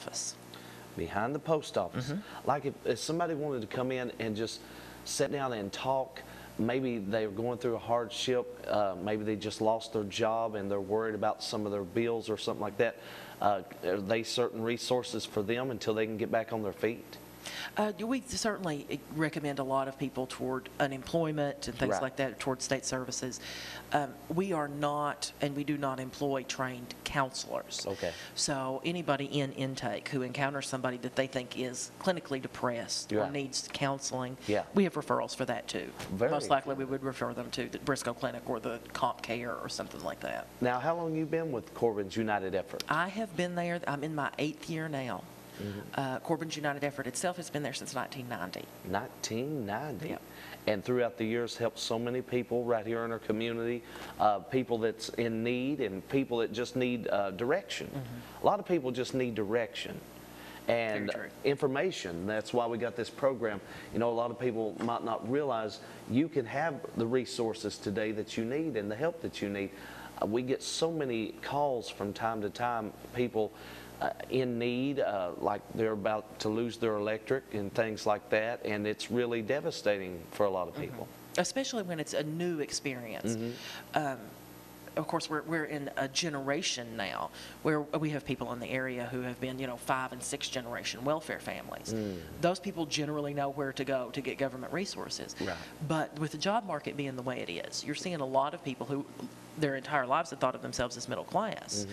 office. Behind the post office. Like if somebody wanted to come in and just sit down and talk, maybe they're going through a hardship, maybe they just lost their job and they're worried about some of their bills or something like that. Are they certain resources for them until they can get back on their feet? We certainly recommend a lot of people toward unemployment and things Right. like that, toward state services. We are not, and we do not employ trained counselors. Okay. So anybody in intake who encounters somebody that they think is clinically depressed or Right. needs counseling, Yeah. we have referrals for that too. Very Most likely good. we would refer them to the Briscoe Clinic or the Comp Care or something like that. Now, how long you been with Corbin's United Effort? I have been there, I'm in my 8th year now. Corbin's United Effort itself has been there since 1990. 1990. Yep. And throughout the years helped so many people right here in our community, people that's in need and people that just need direction. A lot of people just need direction and Very true. information. That's why we got this program. You know, a lot of people might not realize you can have the resources today that you need and the help that you need. We get so many calls from time to time, people in need, like they're about to lose their electric and things like that, and it's really devastating for a lot of people. Especially when it's a new experience. Of course, we're in a generation now where we have people in the area who have been, 5 and 6 generation welfare families. Those people generally know where to go to get government resources. Right. But with the job market being the way it is, you're seeing a lot of people who their entire lives have thought of themselves as middle class,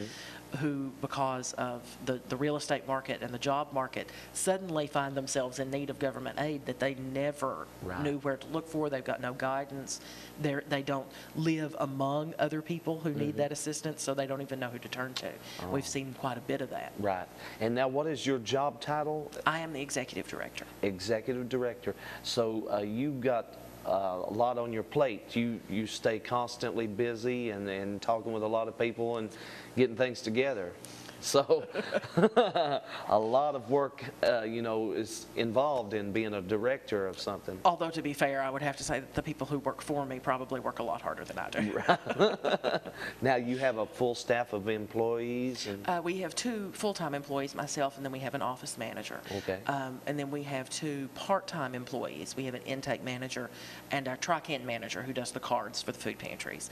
who, because of the real estate market and the job market, suddenly find themselves in need of government aid that they never Right. knew where to look for. They've got no guidance. They don't live among other people who need that assistance, so they don't even know who to turn to. We've seen quite a bit of that. Right. And now, what is your job title? I am the executive director. Executive Director. So you've got a lot on your plate. You stay constantly busy and talking with a lot of people and getting things together. So a lot of work, is involved in being a director of something. Although, to be fair, I would have to say that the people who work for me probably work a lot harder than I do. Now, you have a full staff of employees? And We have 2 full-time employees, myself, and then we have an office manager. Okay. And then we have 2 part-time employees. We have an intake manager and our Tri-Can manager who does the cards for the food pantries.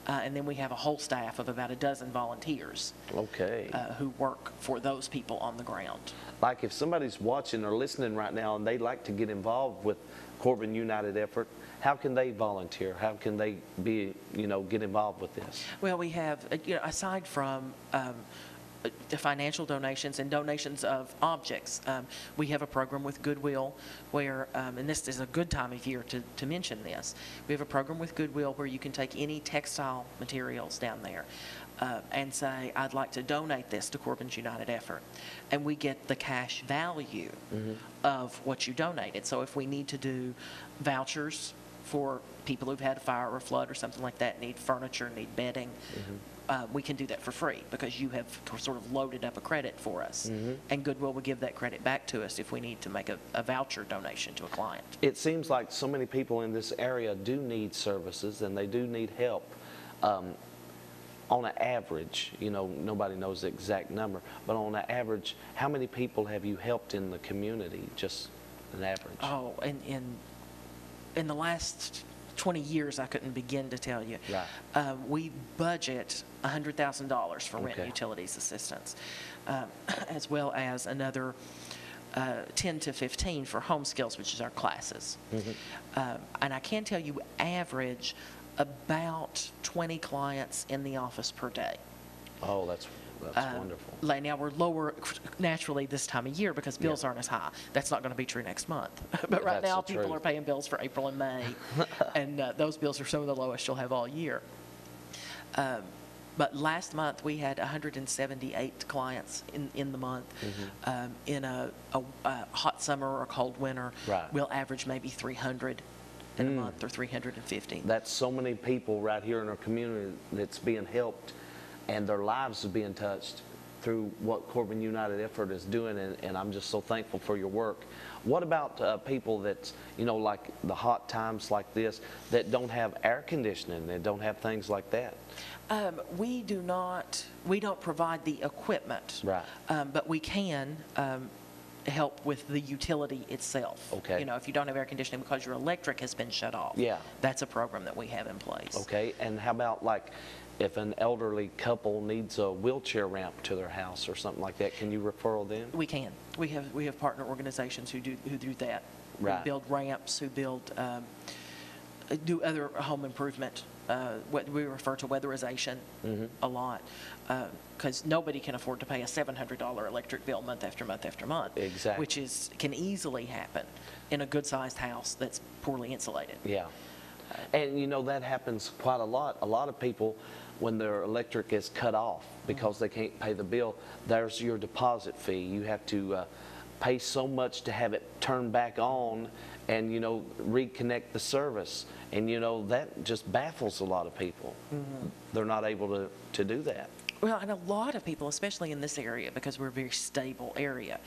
And then we have a whole staff of about a dozen volunteers Okay. who work for those people on the ground. Like if somebody's watching or listening right now and they'd like to get involved with Corbin United Effort, how can they volunteer? How can they be, get involved with this? Well, we have, aside from the financial donations and donations of objects, we have a program with Goodwill where, and this is a good time of year to mention this, we have a program with Goodwill where you can take any textile materials down there and say, I'd like to donate this to Corbin's United Effort. And we get the cash value of what you donated. So if we need to do vouchers for people who've had a fire or a flood or something like that, need furniture, need bedding, we can do that for free because you have sort of loaded up a credit for us. And Goodwill will give that credit back to us if we need to make a voucher donation to a client. It seems like so many people in this area do need services and they do need help. On an average, nobody knows the exact number, but on an average, how many people have you helped in the community, just an average? Oh, in the last 20 years, I couldn't begin to tell you. Right. We budget $100,000 for rent Okay. and utilities assistance, as well as another 10 to 15 for home skills, which is our classes. And I can tell you, average about 20 clients in the office per day. Oh, that's wonderful. Like now we're lower naturally this time of year because bills aren't as high. That's not going to be true next month. But right That's now the people truth. are paying bills for April and May, and those bills are some of the lowest you'll have all year. But last month we had 178 clients in the month. In a hot summer or a cold winter, Right. we'll average maybe 300 in a month or 350. That's so many people right here in our community that's being helped and their lives are being touched. through what Corbin United Effort is doing, and I'm just so thankful for your work. What about people that, like the hot times like this, that don't have air conditioning, that don't have things like that? We don't provide the equipment. Right. But we can help with the utility itself. Okay. If you don't have air conditioning because your electric has been shut off. Yeah. That's a program that we have in place. Okay, and how about like if an elderly couple needs a wheelchair ramp to their house or something like that, can you refer them? We can. We have partner organizations who do that. Right. Who build ramps, who do other home improvement. What we refer to weatherization a lot, because nobody can afford to pay a $700 electric bill month after month after month. Exactly. Which can easily happen in a good-sized house that's poorly insulated. Yeah. And that happens quite a lot. A lot of people, when their electric is cut off because they can't pay the bill, there's your deposit fee. You have to pay so much to have it turned back on and, reconnect the service. And, that just baffles a lot of people. They're not able to do that. Well, and a lot of people, especially in this area, because we're a very stable area,